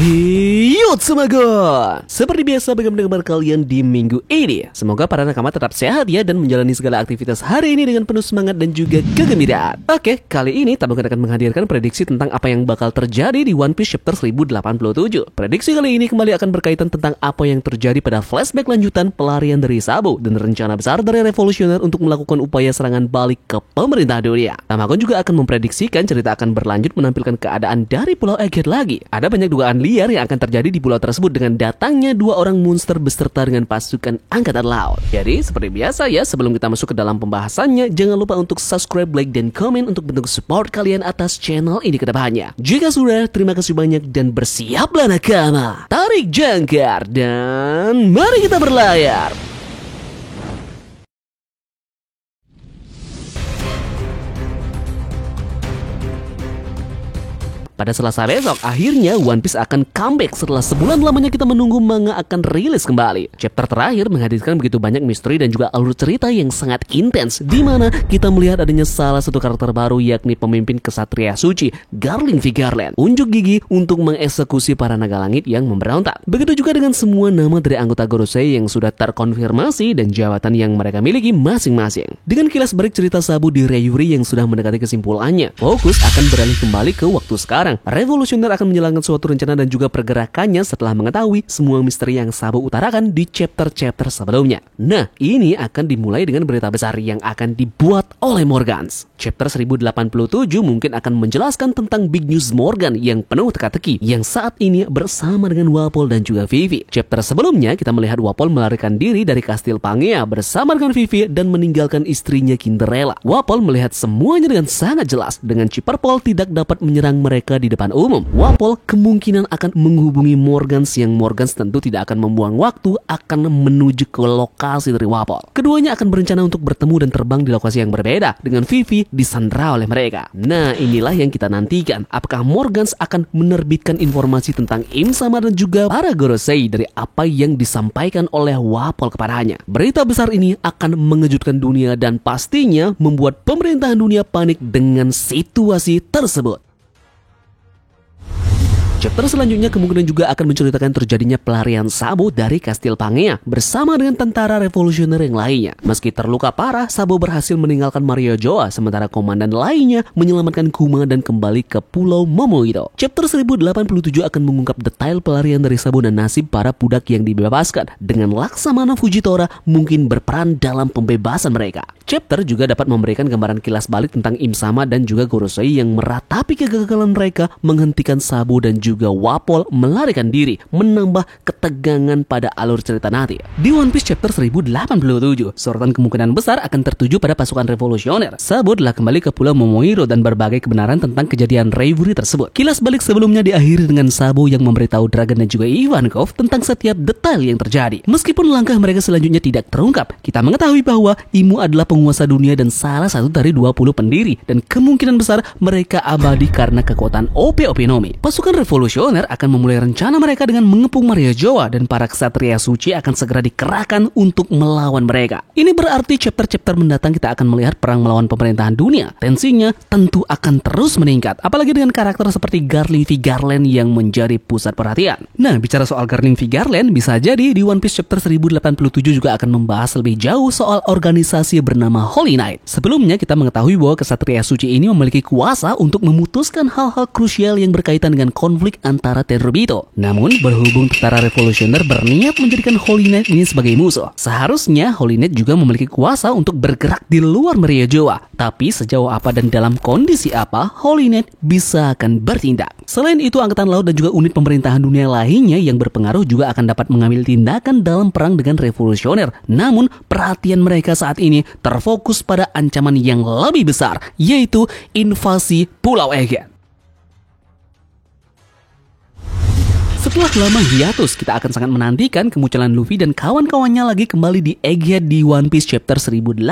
Yo Tsumago! Seperti biasa bagaimana kabar kalian di minggu ini? Semoga para nakama tetap sehat ya dan menjalani segala aktivitas hari ini dengan penuh semangat dan juga kegembiraan. Oke, kali ini Tabungan akan menghadirkan prediksi tentang apa yang bakal terjadi di One Piece chapter 1087. Prediksi kali ini kembali akan berkaitan tentang apa yang terjadi pada flashback lanjutan pelarian dari Sabo dan rencana besar dari Revolusioner untuk melakukan upaya serangan balik ke pemerintah dunia. Tamagon juga akan memprediksikan cerita akan berlanjut menampilkan keadaan dari Pulau Egghead lagi. Ada banyak dugaan liar yang akan terjadi di pulau tersebut dengan datangnya dua orang monster beserta dengan pasukan angkatan laut. Jadi seperti biasa ya, sebelum kita masuk ke dalam pembahasannya, jangan lupa untuk subscribe, like, dan komen untuk bentuk support kalian atas channel ini ke depannya. Jika sudah, terima kasih banyak dan bersiaplah nakama. Tarik jangkar dan mari kita berlayar. Pada Selasa besok, akhirnya One Piece akan comeback setelah sebulan lamanya kita menunggu manga akan rilis kembali. Chapter terakhir menghadirkan begitu banyak misteri dan juga alur cerita yang sangat intens, di mana kita melihat adanya salah satu karakter baru yakni pemimpin kesatria suci, Garling V. Garland, unjuk gigi untuk mengeksekusi para naga langit yang memberontak. Begitu juga dengan semua nama dari anggota Gorosei yang sudah terkonfirmasi dan jabatan yang mereka miliki masing-masing. Dengan kilas balik cerita Sabo di Rayuri yang sudah mendekati kesimpulannya, fokus akan beralih kembali ke waktu sekarang. Revolusioner akan menjalankan suatu rencana dan juga pergerakannya setelah mengetahui semua misteri yang Sabo utarakan di chapter-chapter sebelumnya. Nah, ini akan dimulai dengan berita besar yang akan dibuat oleh Morgans. Chapter 1087 mungkin akan menjelaskan tentang Big News Morgan yang penuh teka-teki yang saat ini bersama dengan Wapol dan juga Vivi. Chapter sebelumnya kita melihat Wapol melarikan diri dari Kastil Pangea bersama dengan Vivi dan meninggalkan istrinya Cinderella. Wapol melihat semuanya dengan sangat jelas. Dengan Chipperpol tidak dapat menyerang mereka di depan umum, Wapol kemungkinan akan menghubungi Morgans yang Morgans tentu tidak akan membuang waktu akan menuju ke lokasi dari Wapol. Keduanya akan berencana untuk bertemu dan terbang di lokasi yang berbeda dengan Vivi disandra oleh mereka. Nah, inilah yang kita nantikan. Apakah Morgans akan menerbitkan informasi tentang Im-sama dan juga para Gorosei dari apa yang disampaikan oleh Wapol kepadanya? Berita besar ini akan mengejutkan dunia dan pastinya membuat pemerintahan dunia panik dengan situasi tersebut. Chapter selanjutnya kemungkinan juga akan menceritakan terjadinya pelarian Sabo dari Kastil Pangea bersama dengan tentara revolusioner yang lainnya. Meski terluka parah, Sabo berhasil meninggalkan Mario Joa, sementara komandan lainnya menyelamatkan Kuma dan kembali ke Pulau Momohiro. Chapter 1087 akan mengungkap detail pelarian dari Sabo dan nasib para budak yang dibebaskan, dengan Laksamana Fujitora mungkin berperan dalam pembebasan mereka. Chapter juga dapat memberikan gambaran kilas balik tentang Im-sama dan juga Gorosei yang meratapi kegagalan mereka menghentikan Sabo dan juga Wapol melarikan diri, menambah ketegangan pada alur cerita nanti. Di One Piece chapter 1087, sorotan kemungkinan besar akan tertuju pada pasukan revolusioner. Sabo telah kembali ke Pulau Momohiro dan berbagai kebenaran tentang kejadian Rayuri tersebut. Kilas balik sebelumnya diakhiri dengan Sabo yang memberitahu Dragon dan juga Ivankov tentang setiap detail yang terjadi. Meskipun langkah mereka selanjutnya tidak terungkap, kita mengetahui bahwa Imu adalah penguasa dunia dan salah satu dari 20 pendiri, dan kemungkinan besar mereka abadi karena kekuatan OP-OP Nomi. Pasukan revolusioner akan memulai rencana mereka dengan mengepung Mario Joa dan para ksatria suci akan segera dikerahkan untuk melawan mereka. Ini berarti chapter-chapter mendatang kita akan melihat perang melawan pemerintahan dunia. Tensinya tentu akan terus meningkat, apalagi dengan karakter seperti Garling V. Garland yang menjadi pusat perhatian. Nah, bicara soal Garling V. Garland, bisa jadi di One Piece chapter 1087 juga akan membahas lebih jauh soal organisasi bernama Holy Knight. Sebelumnya kita mengetahui bahwa ksatria suci ini memiliki kuasa untuk memutuskan hal-hal krusial yang berkaitan dengan konflik antara Tenryubito. Namun, berhubung tentara revolusioner berniat menjadikan Holy Knight ini sebagai musuh, seharusnya Holy Knight juga memiliki kuasa untuk bergerak di luar Mario Joa. Tapi sejauh apa dan dalam kondisi apa Holy Knight bisa akan bertindak? Selain itu, angkatan laut dan juga unit pemerintahan dunia lainnya yang berpengaruh juga akan dapat mengambil tindakan dalam perang dengan revolusioner. Namun, perhatian mereka saat ini terfokus pada ancaman yang lebih besar, yaitu invasi Pulau Egghead. Setelah lama hiatus, kita akan sangat menantikan kemunculan Luffy dan kawan-kawannya lagi kembali di Egghead di One Piece chapter 1087.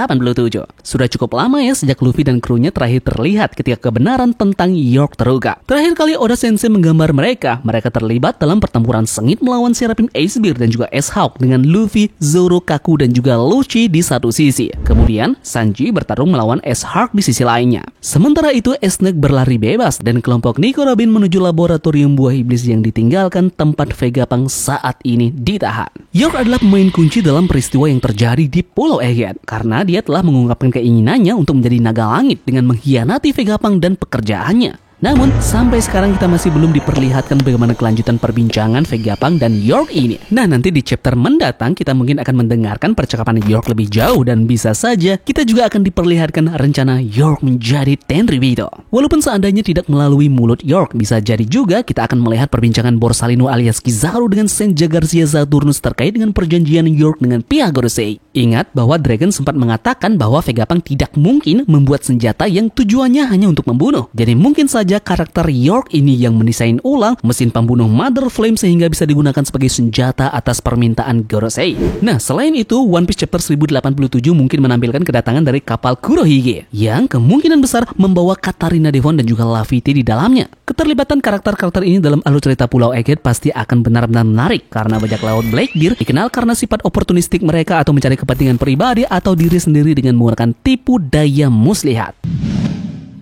Sudah cukup lama ya sejak Luffy dan krunya terakhir terlihat ketika kebenaran tentang York terungkap. Terakhir kali Oda Sensei menggambar mereka terlibat dalam pertempuran sengit melawan Seraphim Acebeard dan juga S-Hawk dengan Luffy, Zoro, Kaku dan juga Lucci di satu sisi. Kemudian Sanji bertarung melawan S-Hawk di sisi lainnya. Sementara itu Snake berlari bebas dan kelompok Nico Robin menuju laboratorium buah iblis yang ditinggalkan merupakan tempat Vegapunk saat ini ditahan. York adalah pemain kunci dalam peristiwa yang terjadi di Pulau Egghead karena dia telah mengungkapkan keinginannya untuk menjadi naga langit dengan mengkhianati Vegapunk dan pekerjaannya. Namun, sampai sekarang kita masih belum diperlihatkan bagaimana kelanjutan perbincangan Vegapunk dan York ini. Nah, nanti di chapter mendatang kita mungkin akan mendengarkan percakapan York lebih jauh dan bisa saja kita juga akan diperlihatkan rencana York menjadi Tenryubito. Walaupun seandainya tidak melalui mulut York, bisa jadi juga kita akan melihat perbincangan Borsalino alias Kizaru dengan Senja Garcia Saturnus terkait dengan perjanjian York dengan pihak Gorosei. Ingat bahwa Dragon sempat mengatakan bahwa Vegapunk tidak mungkin membuat senjata yang tujuannya hanya untuk membunuh. Jadi mungkin saja karakter York ini yang mendesain ulang mesin pembunuh Mother Flame sehingga bisa digunakan sebagai senjata atas permintaan Gorosei. Nah, selain itu, One Piece Chapter 1087 mungkin menampilkan kedatangan dari kapal Kurohige yang kemungkinan besar membawa Katarina Devon dan juga Laffy di dalamnya. Keterlibatan karakter-karakter ini dalam alur cerita Pulau Egghead pasti akan benar-benar menarik karena bajak laut Blackbeard dikenal karena sifat oportunistik mereka atau mencari kepentingan pribadi atau diri sendiri dengan menggunakan tipu daya muslihat.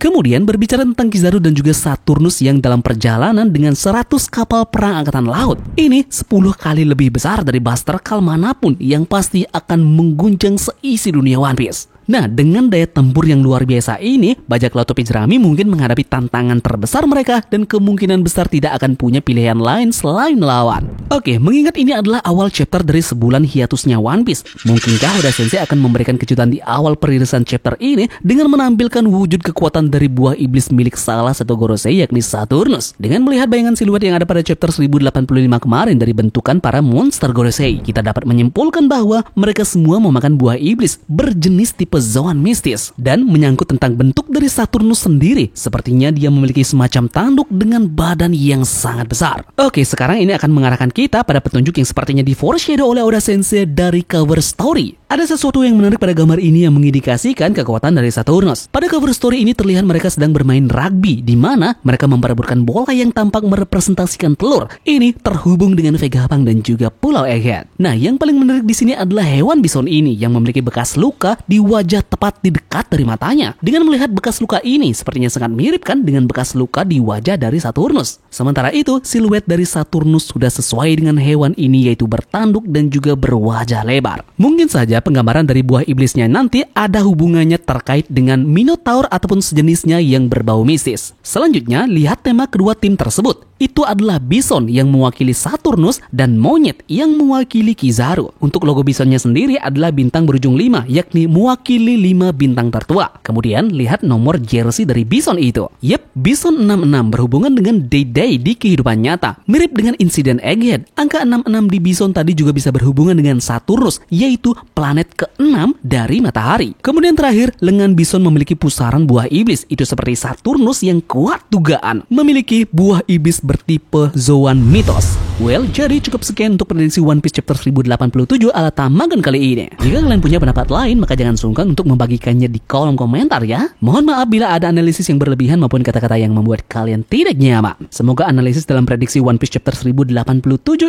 Kemudian berbicara tentang Kizaru dan juga Saturnus yang dalam perjalanan dengan 100 kapal perang angkatan laut. Ini 10 kali lebih besar dari Buster Call manapun yang pasti akan mengguncang seisi dunia One Piece. Nah, dengan daya tempur yang luar biasa ini, bajak laut topi jerami mungkin menghadapi tantangan terbesar mereka dan kemungkinan besar tidak akan punya pilihan lain selain melawan. Oke, mengingat ini adalah awal chapter dari sebulan hiatusnya One Piece, mungkinkah Oda Sensei akan memberikan kejutan di awal peririsan chapter ini dengan menampilkan wujud kekuatan dari buah iblis milik salah satu Gorosei yakni Saturnus? Dengan melihat bayangan siluet yang ada pada chapter 1085 kemarin dari bentukan para monster Gorosei, kita dapat menyimpulkan bahwa mereka semua memakan buah iblis berjenis tipe Zoan mistis dan menyangkut tentang bentuk dari Saturnus sendiri. Sepertinya dia memiliki semacam tanduk dengan badan yang sangat besar. Oke, sekarang ini akan mengarahkan kita pada petunjuk yang sepertinya di foreshadow oleh Oda Sensei dari cover story. Ada sesuatu yang menarik pada gambar ini yang mengindikasikan kekuatan dari Saturnus. Pada cover story ini terlihat mereka sedang bermain rugby, di mana mereka memperebutkan bola yang tampak merepresentasikan telur. Ini terhubung dengan Vegapunk dan juga Pulau Egghead. Nah, yang paling menarik di sini adalah hewan bison ini yang memiliki bekas luka di wajah tepat di dekat dari matanya. Dengan melihat bekas luka ini, sepertinya sangat mirip kan dengan bekas luka di wajah dari Saturnus. Sementara itu, siluet dari Saturnus sudah sesuai dengan hewan ini, yaitu bertanduk dan juga berwajah lebar. Mungkin saja penggambaran dari buah iblisnya nanti ada hubungannya terkait dengan Minotaur ataupun sejenisnya yang berbau mistis. Selanjutnya, lihat tema kedua tim tersebut. Itu adalah bison yang mewakili Saturnus dan monyet yang mewakili Kizaru. Untuk logo bisonnya sendiri adalah bintang berujung 5, yakni mewakili 5 bintang tertua. Kemudian lihat nomor jersey dari bison itu. Yep, bison 66 berhubungan dengan Day-Day di kehidupan nyata. Mirip dengan insiden Egghead, angka 66 di bison tadi juga bisa berhubungan dengan Saturnus, yaitu planet ke-6 dari matahari. Kemudian terakhir, lengan bison memiliki pusaran buah iblis. Itu seperti Saturnus yang kuat dugaan memiliki buah iblis bertipe Zoan Mythos. Well, jadi cukup sekian untuk prediksi One Piece Chapter 1087 ala Tamagon kali ini. Jika kalian punya pendapat lain, maka jangan sungkan untuk membagikannya di kolom komentar ya. Mohon maaf bila ada analisis yang berlebihan maupun kata-kata yang membuat kalian tidak nyaman. Semoga analisis dalam prediksi One Piece Chapter 1087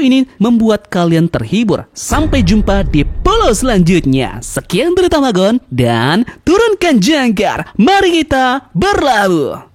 ini membuat kalian terhibur. Sampai jumpa di pulau selanjutnya. Sekian dari Tamagon dan turunkan jangkar. Mari kita berlabuh.